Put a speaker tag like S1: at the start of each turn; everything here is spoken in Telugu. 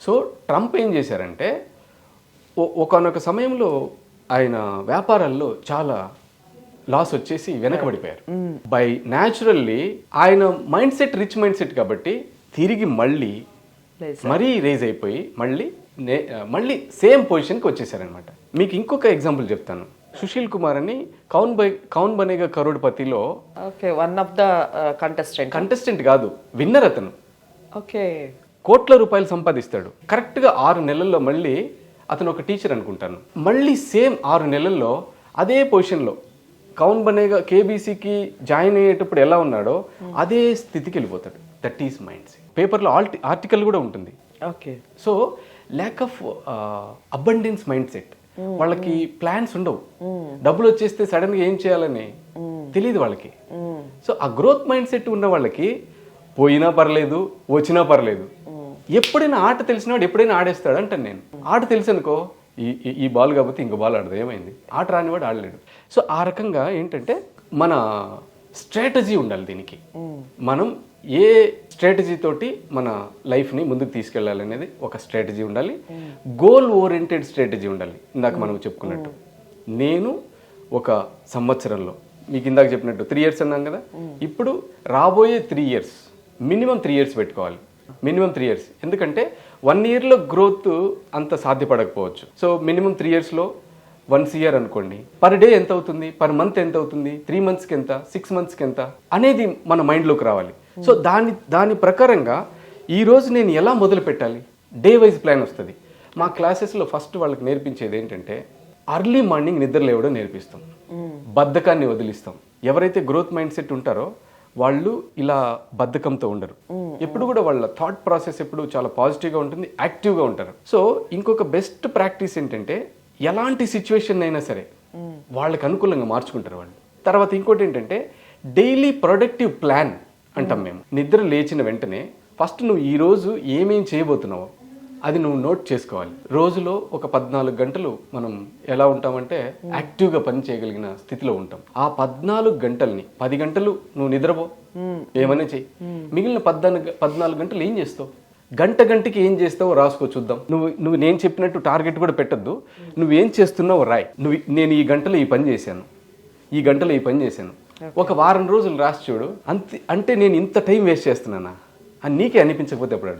S1: సో ట్రంప్ ఏం చేశారంటే ఒకానొక సమయంలో ఆయన వ్యాపారాల్లో చాలా లాస్ వచ్చేసి వెనకబడిపోయారు. బై న్యాచురల్లీ ఆయన mind set rich mind set కాబట్టి తిరిగి మరీ రేజ్ అయిపోయి మళ్ళీ సేమ్ పొజిషన్కి వచ్చేసారనమాట. మీకు ఇంకొక ఎగ్జాంపుల్ చెప్తాను. సుశీల్ కుమార్ అని కౌన్ Banega కరోడ్పతిలో
S2: one of the
S1: contestant కాదు, విన్నర్ అతను.
S2: ఓకే,
S1: కోట్ల రూపాయలు సంపాదిస్తాడు. కరెక్ట్గా 6 నెలల్లో మళ్ళీ అతను ఒక టీచర్ అనుకుంటాను, మళ్ళీ సేమ్ 6 నెలల్లో అదే పొజిషన్లో కౌన్ బనేగా కేబీసీకి జాయిన్ అయ్యేటప్పుడు ఎలా ఉన్నాడో అదే స్థితికి వెళ్ళిపోతాడు. That is mind set. పేపర్లో ఆర్టికల్ కూడా ఉంటుంది.
S2: Okay,
S1: so lack of abundance mind set. వాళ్ళకి ప్లాన్స్ ఉండవు. డబ్బులు వచ్చేస్తే సడన్ గా ఏం చేయాలని తెలియదు వాళ్ళకి. సో ఆ గ్రోత్ మైండ్ సెట్ ఉన్న వాళ్ళకి పోయినా పర్లేదు, వచ్చినా పర్లేదు. ఎప్పుడైనా ఆట తెలిసినవాడు ఎప్పుడైనా ఆడేస్తాడు అంటాను నేను. ఆట తెలుసు అనుకో, ఈ బాల్ కాకపోతే ఇంకో బాల్ ఆడదు, ఏమైంది, ఆట రానివాడు ఆడలేడు. సో ఆ రకంగా ఏంటంటే మన స్ట్రాటజీ ఉండాలి దీనికి. మనం ఏ స్ట్రాటజీ తోటి మన లైఫ్ని ముందుకు తీసుకెళ్ళాలనేది ఒక స్ట్రాటజీ ఉండాలి. గోల్ ఓరియంటెడ్ స్ట్రాటజీ ఉండాలి. ఇందాక మనం చెప్పుకున్నట్టు, నేను ఒక సంవత్సరంలో మీకు ఇందాక చెప్పినట్టు 3 years అన్నాం కదా, ఇప్పుడు రాబోయే 3 years మినిమం 3 years పెట్టుకోవాలి. Minimum 3 years. ఎందుకంటే 1 yearలో గ్రోత్ అంత సాధ్యపడకపోవచ్చు. సో మినిమం 3 yearsలో 1 year అనుకోండి, పర్ డే ఎంత అవుతుంది, పర్ మంత్ ఎంత అవుతుంది, 3 monthsకి ఎంత, 6 monthsకి ఎంత అనేది మన మైండ్లోకి రావాలి. సో దాని ప్రకారంగా ఈరోజు నేను ఎలా మొదలు పెట్టాలి, డే వైజ్ ప్లాన్ వస్తుంది. మా క్లాసెస్లో ఫస్ట్ వాళ్ళకి నేర్పించేది ఏంటంటే అర్లీ మార్నింగ్ నిద్ర లేవడం నేర్పిస్తాం, బద్ధకాన్ని వదిలిస్తాం. ఎవరైతే గ్రోత్ మైండ్ సెట్ ఉంటారో వాళ్ళు ఇలా బద్ధకంతో ఉండరు. ఎప్పుడు కూడా వాళ్ళ థాట్ ప్రాసెస్ ఎప్పుడు చాలా పాజిటివ్గా ఉంటుంది, యాక్టివ్గా ఉంటారు. సో ఇంకొక బెస్ట్ ప్రాక్టీస్ ఏంటంటే ఎలాంటి సిచ్యువేషన్ అయినా సరే వాళ్ళకి అనుకూలంగా మార్చుకుంటారు వాళ్ళు. తర్వాత ఇంకోటి ఏంటంటే డైలీ ప్రొడక్టివ్ ప్లాన్ అంటాం మేము. నిద్ర లేచిన వెంటనే ఫస్ట్ నువ్వు ఈరోజు ఏమేం చేయబోతున్నావో అది నువ్వు నోట్ చేసుకోవాలి. రోజులో ఒక 14 గంటలు మనం ఎలా ఉంటామంటే యాక్టివ్గా పని చేయగలిగిన స్థితిలో ఉంటాం. ఆ 14 గంటల్ని 10 గంటలు నువ్వు నిద్రపో, ఏమైనా చెయ్యి, మిగిలిన 14 గంటలు ఏం చేస్తావు, గంటకి ఏం చేస్తావో రాసుకో చూద్దాం. నువ్వు నేను చెప్పినట్టు టార్గెట్ కూడా పెట్టద్దు, నువ్వేం చేస్తున్నావు రాయ్. నేను ఈ గంటలో ఈ పని చేశాను, ఈ గంటలో ఈ పని చేశాను, ఒక వారం రోజులు రాసి చూడు. అంటే నేను ఇంత టైం వేస్ట్ చేస్తున్నానా అని నీకే అనిపించకపోతే ఎప్పుడు